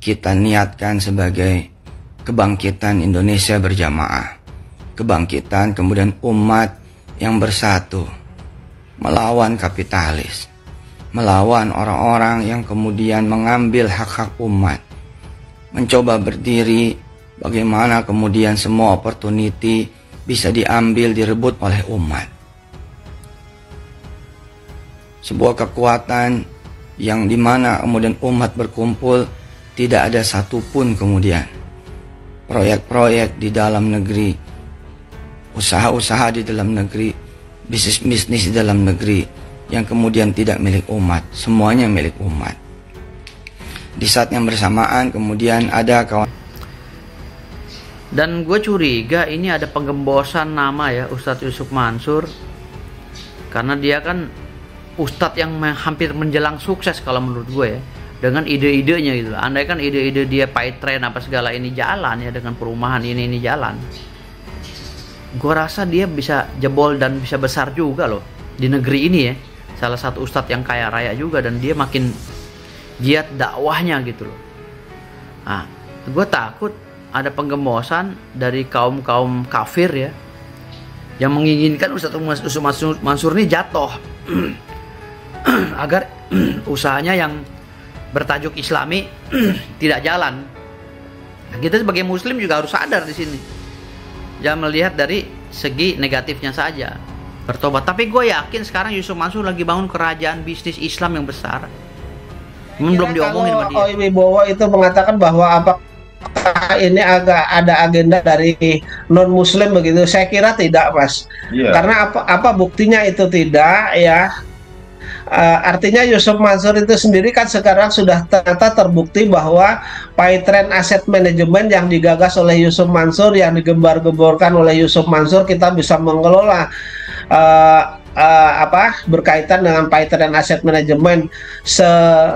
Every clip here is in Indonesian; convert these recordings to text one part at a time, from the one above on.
kita niatkan sebagai kebangkitan Indonesia berjamaah. Kebangkitan kemudian umat yang bersatu melawan kapitalis, melawan orang-orang yang kemudian mengambil hak-hak umat, mencoba berdiri bagaimana kemudian semua opportunity bisa diambil, direbut oleh umat. Sebuah kekuatan yang dimana kemudian umat berkumpul, tidak ada satupun kemudian proyek-proyek di dalam negeri, usaha-usaha di dalam negeri, bisnis-bisnis di dalam negeri yang kemudian tidak milik umat. Semuanya milik umat. Di saat yang bersamaan kemudian ada kawan. Dan gue curiga ini ada penggembosan nama ya Ustadz Yusuf Mansur, karena dia kan Ustadz yang hampir menjelang sukses kalau menurut gue ya, dengan ide-idenya gitu. Andai kan ide-ide dia PayTrend apa segala ini jalan ya, dengan perumahan ini jalan, gue rasa dia bisa jebol dan bisa besar juga loh di negeri ini ya. Salah satu Ustadz yang kaya raya juga, dan dia makin giat dakwahnya gitu loh. Nah, gue takut ada penggembosan dari kaum kafir ya, yang menginginkan Ustadz Yusuf Mansur ini jatuh agar usahanya yang bertajuk Islami tidak jalan. Nah, kita sebagai Muslim juga harus sadar di sini, jangan melihat dari segi negatifnya saja, bertobat. Tapi gue yakin sekarang Yusuf Mansur lagi bangun kerajaan bisnis Islam yang besar. Belum diomongin sama dia. Oi Wibowo itu mengatakan bahwa apakah ini agak ada agenda dari non Muslim begitu? Saya kira tidak, Mas. Karena apa buktinya itu tidak ya? Artinya Yusuf Mansur itu sendiri kan sekarang sudah ternyata terbukti bahwa PayTrend Asset Management yang digagas oleh Yusuf Mansur, yang digembar-gemborkan oleh Yusuf Mansur, kita bisa mengelola berkaitan dengan PayTrend Asset Management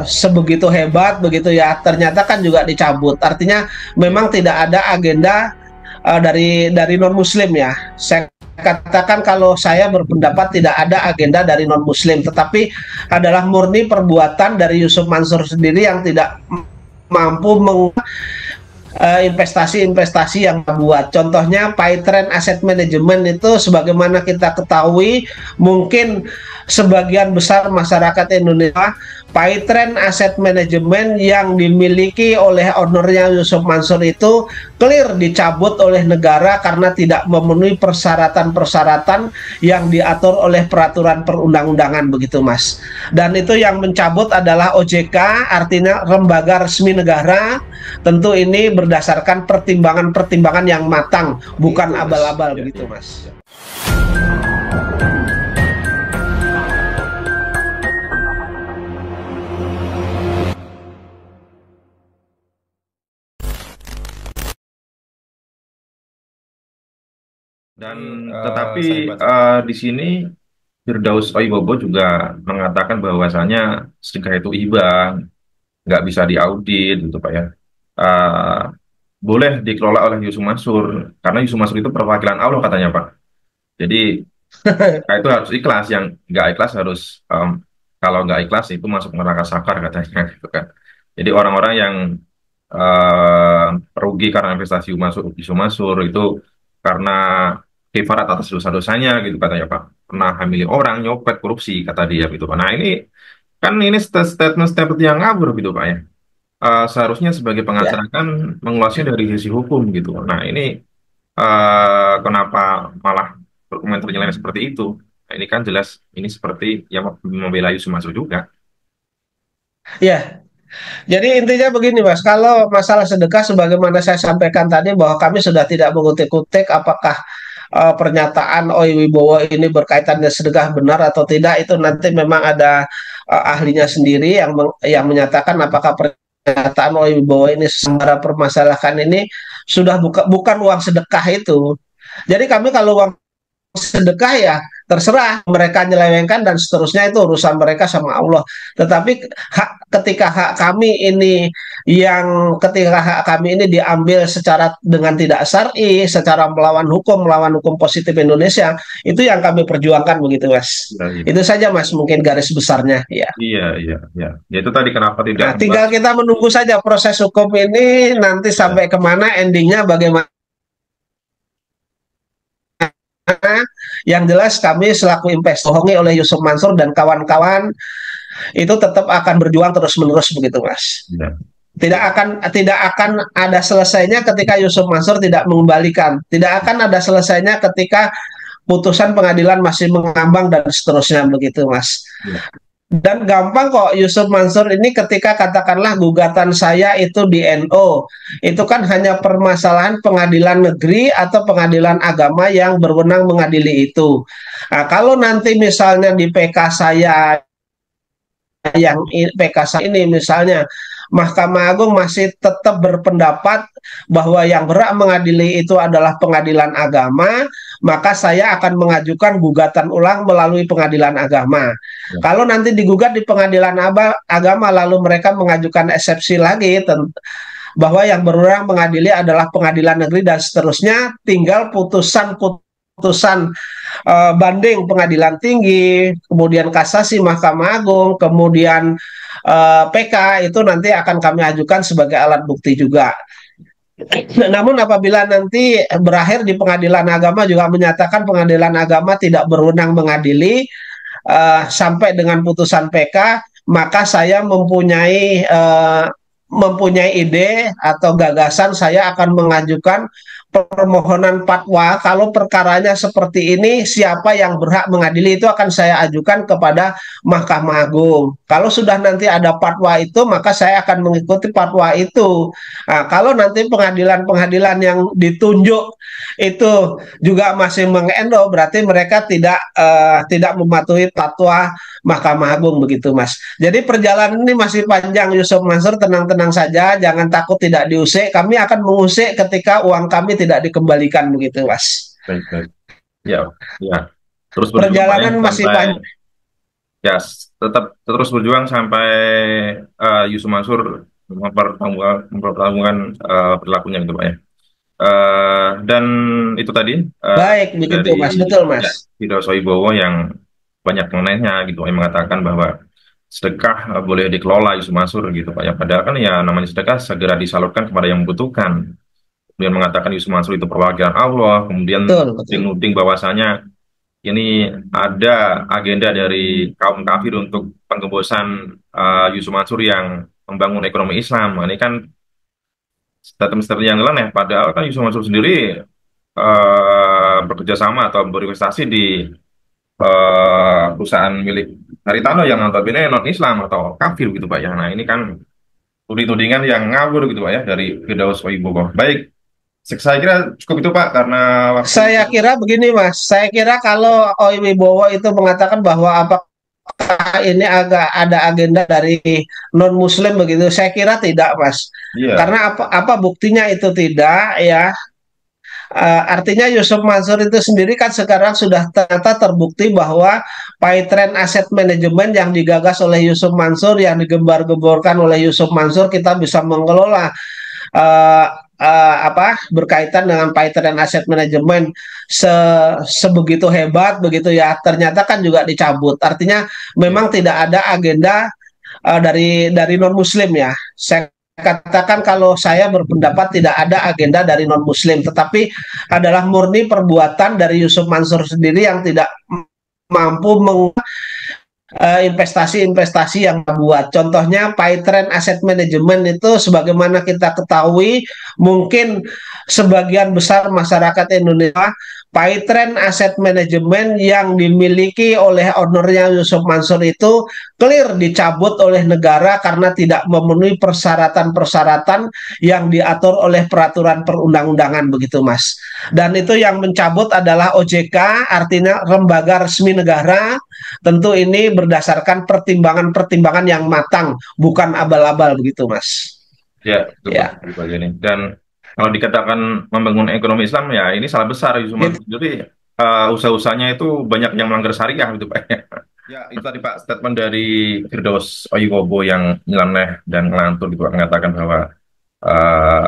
sebegitu hebat begitu ya, ternyata kan juga dicabut. Artinya memang tidak ada agenda dari non Muslim ya. Saya katakan kalau saya berpendapat tidak ada agenda dari non Muslim, tetapi adalah murni perbuatan dari Yusuf Mansur sendiri yang tidak mampu investasi-investasi yang buat. Contohnya PayTrend Asset Management itu sebagaimana kita ketahui, mungkin sebagian besar masyarakat Indonesia, PayTrend Asset Management yang dimiliki oleh ownernya Yusuf Mansur itu clear dicabut oleh negara karena tidak memenuhi persyaratan-persyaratan yang diatur oleh peraturan perundang-undangan begitu, Mas. Dan itu yang mencabut adalah OJK, artinya lembaga resmi negara. Tentu ini berdasarkan pertimbangan-pertimbangan yang matang, bukan abal-abal begitu, Mas. Dan tetapi di sini Firdaus Oibobo juga mengatakan bahwasanya sedekah itu hibah, nggak bisa diaudit gitu Pak ya. Boleh dikelola oleh Yusuf Mansur karena Yusuf Mansur itu perwakilan Allah katanya Pak. Jadi itu harus ikhlas, yang nggak ikhlas harus kalau nggak ikhlas itu masuk neraka sakar katanya gitu kan. Jadi orang-orang yang rugi karena investasi Yusuf Mansur itu karena kifarat atas dosa-dosanya gitu katanya Pak, pernah hamili orang, nyopet, korupsi kata dia gitu Pak. Nah ini kan ini statement yang ngabur gitu Pak ya. Seharusnya sebagai pengacara kan mengulasnya dari sisi hukum gitu. Nah ini kenapa malah berkomentar lain seperti itu? Nah, ini kan jelas ini seperti yang membela Yusuf Mansur juga. Ya, jadi intinya begini Mas, kalau masalah sedekah sebagaimana saya sampaikan tadi bahwa kami sudah tidak mengutik-utik apakah pernyataan Oi Wibowo ini berkaitan dengan sedekah benar atau tidak, itu nanti memang ada ahlinya sendiri yang menyatakan apakah pernyataan Oi Wibowo ini secara permasalahan ini sudah bukan uang sedekah itu. Jadi kami kalau uang sedekah ya terserah mereka nyelewengkan dan seterusnya, itu urusan mereka sama Allah. Tetapi ketika hak kami ini diambil secara dengan tidak syar'i, secara melawan hukum positif Indonesia, itu yang kami perjuangkan begitu, Mas. Ya. Itu saja, Mas, mungkin garis besarnya, ya. Iya, iya, iya. Ya itu tadi kenapa Nah, tidak tinggal membahas. kita menunggu saja proses hukum ini nanti Ya, sampai kemana, endingnya bagaimana. Yang jelas kami selaku investor bohongi oleh Yusuf Mansur dan kawan-kawan itu tetap akan berjuang terus-menerus begitu, Mas. ya, Tidak akan ada selesainya ketika Yusuf Mansur tidak mengembalikan. Tidak akan ada selesainya ketika putusan pengadilan masih mengambang dan seterusnya begitu, Mas. ya, Dan gampang kok Yusuf Mansur ini ketika katakanlah gugatan saya itu di NO, itu kan hanya permasalahan pengadilan negeri atau pengadilan agama yang berwenang mengadili itu. Nah, kalau nanti misalnya di PK saya ini misalnya Mahkamah Agung masih tetap berpendapat bahwa yang berhak mengadili itu adalah pengadilan agama, maka saya akan mengajukan gugatan ulang melalui pengadilan agama. ya, Kalau nanti digugat di pengadilan agama lalu mereka mengajukan eksepsi lagi bahwa yang berwenang mengadili adalah pengadilan negeri dan seterusnya, tinggal putusan banding pengadilan tinggi, kemudian kasasi Mahkamah Agung, kemudian PK itu nanti akan kami ajukan sebagai alat bukti juga. Namun apabila nanti berakhir di pengadilan agama juga menyatakan pengadilan agama tidak berwenang mengadili sampai dengan putusan PK, maka saya mempunyai ide atau gagasan, saya akan mengajukan permohonan fatwa. Kalau perkaranya seperti ini, siapa yang berhak mengadili itu akan saya ajukan kepada Mahkamah Agung. Kalau sudah nanti ada fatwa itu, maka saya akan mengikuti fatwa itu. Nah, kalau nanti pengadilan-pengadilan yang ditunjuk itu juga masih mengendo, berarti mereka tidak mematuhi fatwa Mahkamah Agung begitu, Mas. Jadi perjalanan ini masih panjang, Yusuf Mansur, tenang-tenang saja, jangan takut tidak diusik. Kami akan mengusik ketika uang kami tidak dikembalikan begitu, Mas. baik, baik. Ya, ya. Terus berjuang Pak, ya, Perjalanan masih sampai panjang. ya tetap terus berjuang sampai Yusuf Mansur mempertanggungan perilakunya gitu Pak ya. Dan itu tadi Baik, begitu, dari Mas. Betul, ya, Mas. Firdaus Sohibowo yang banyak mengenainya gitu yang mengatakan bahwa sedekah boleh dikelola Yusuf Mansur gitu Pak ya. Padahal kan ya namanya sedekah segera disalurkan kepada yang membutuhkan. Kemudian mengatakan Yusuf Mansur itu perwakilan Allah, kemudian Betul, betul. nuding bahwasanya ini ada agenda dari kaum kafir untuk penggembosan Yusuf Mansur yang membangun ekonomi Islam. Nah, ini kan statement-statement yang nyeleneh. Padahal kan Yusuf Mansur sendiri bekerja sama atau berinvestasi di perusahaan milik Haritano yang notabene non Islam atau kafir gitu Pak ya. Nah ini kan tuding-tudingan yang ngawur gitu Pak ya dari Firdaus Sohibowo. Baik, saya kira cukup itu Pak karena waktu. Saya kira begini, Mas. Saya kira kalau Oi Wibowo itu mengatakan bahwa apakah ini agak ada agenda dari non Muslim begitu, saya kira tidak, Mas. Iya, Karena apa buktinya itu tidak, ya. Artinya Yusuf Mansur itu sendiri kan sekarang sudah ternyata terbukti bahwa Paytrend Asset Management yang digagas oleh Yusuf Mansur, yang digembar-gemborkan oleh Yusuf Mansur, kita bisa mengelola berkaitan dengan Paytrend Asset Management sebegitu hebat begitu ya, ternyata kan juga dicabut. Artinya memang tidak ada agenda dari non Muslim ya. Saya katakan kalau saya berpendapat tidak ada agenda dari non Muslim, tetapi adalah murni perbuatan dari Yusuf Mansur sendiri yang tidak mampu investasi-investasi yang buat. Contohnya Paytrend Asset Management itu sebagaimana kita ketahui, mungkin sebagian besar masyarakat Indonesia, Paytrend Asset Management yang dimiliki oleh ownernya Yusuf Mansur itu clear dicabut oleh negara karena tidak memenuhi persyaratan-persyaratan yang diatur oleh peraturan perundang-undangan begitu, Mas. Dan itu yang mencabut adalah OJK, artinya lembaga resmi negara. Tentu ini berdasarkan pertimbangan-pertimbangan yang matang, bukan abal-abal begitu, Mas. ya, betul Ya. Pak, betul Pak Jenny. Dan kalau dikatakan membangun ekonomi Islam ya ini salah besar Yusuf Mansur sendiri usaha-usahanya itu banyak yang melanggar syariah gitu Pak. Ya, itu tadi Pak statement dari Firdaus Oyiwobo yang nyeleneh dan ngelantur gitu Pak, mengatakan bahwa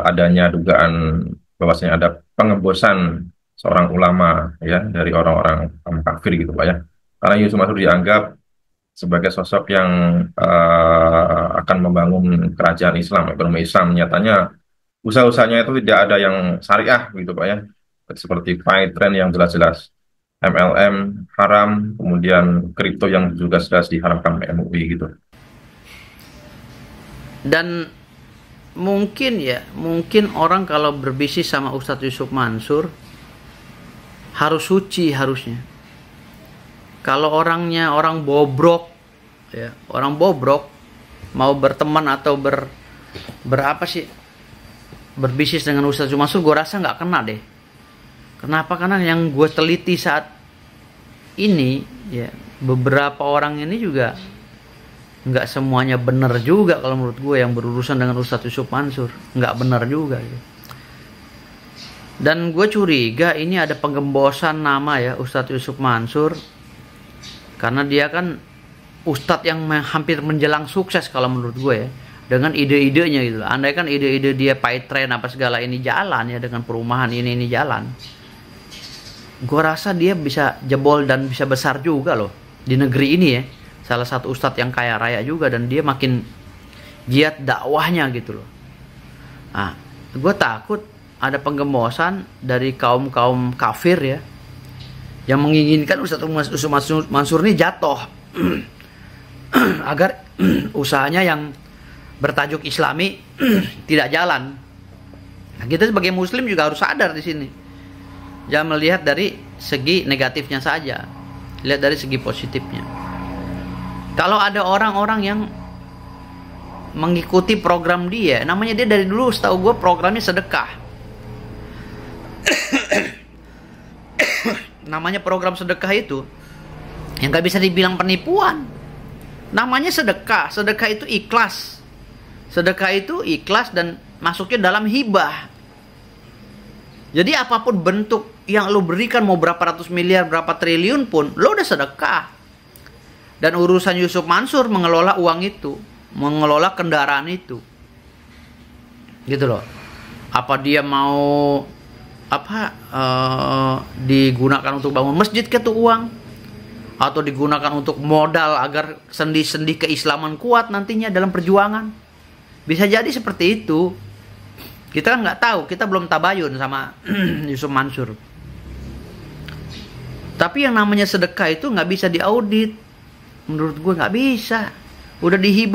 adanya dugaan bahwasanya ada pengembosan seorang ulama ya dari orang-orang kafir gitu Pak ya. Karena Yusuf Mansur dianggap sebagai sosok yang akan membangun kerajaan Islam, ekonomi Islam. Nyatanya usaha-usahanya itu tidak ada yang syariah gitu Pak ya. Seperti trend yang jelas-jelas MLM haram, kemudian kripto yang juga jelas diharamkan MUI gitu. Dan mungkin orang kalau berbisnis sama Ustadz Yusuf Mansur harus suci harusnya. Kalau orangnya orang bobrok, ya orang bobrok mau berteman atau berapa sih berbisnis dengan Ustadz Yusuf Mansur, gue rasa nggak kena deh. Kenapa? Karena yang gue teliti saat ini, ya beberapa orang ini juga nggak semuanya benar juga kalau menurut gue yang berurusan dengan Ustadz Yusuf Mansur, nggak benar juga gitu. Dan gue curiga ini ada penggembosan nama ya Ustadz Yusuf Mansur, karena dia kan Ustadz yang hampir menjelang sukses kalau menurut gue ya, dengan ide-idenya gitu. Andai kan ide-ide dia PayTrend apa segala ini jalan ya, dengan perumahan ini jalan, gue rasa dia bisa jebol dan bisa besar juga loh di negeri ini ya. Salah satu ustadz yang kaya raya juga, dan dia makin giat dakwahnya gitu loh. Nah, gue takut ada penggembosan dari kaum kafir ya, yang menginginkan Ustadz Yusuf Mansur ini jatuh agar usahanya yang bertajuk Islami tidak jalan. Nah, kita sebagai Muslim juga harus sadar di sini. Jangan melihat dari segi negatifnya saja, lihat dari segi positifnya. Kalau ada orang-orang yang mengikuti program dia, namanya dia dari dulu setahu gue programnya sedekah. Namanya program sedekah itu yang gak bisa dibilang penipuan. Namanya sedekah. Sedekah itu ikhlas. Sedekah itu ikhlas dan masuknya dalam hibah. Jadi apapun bentuk yang lo berikan, mau berapa ratus miliar, berapa triliun pun, lo udah sedekah. Dan urusan Yusuf Mansur mengelola uang itu, mengelola kendaraan itu, gitu loh. Apa dia mau digunakan untuk bangun masjid ke tuh uang, atau digunakan untuk modal agar sendi-sendi keislaman kuat nantinya dalam perjuangan? Bisa jadi seperti itu. Kita kan nggak tahu, kita belum tabayun sama Yusuf Mansur. Tapi yang namanya sedekah itu nggak bisa diaudit. Menurut gue nggak bisa. Udah dihibah.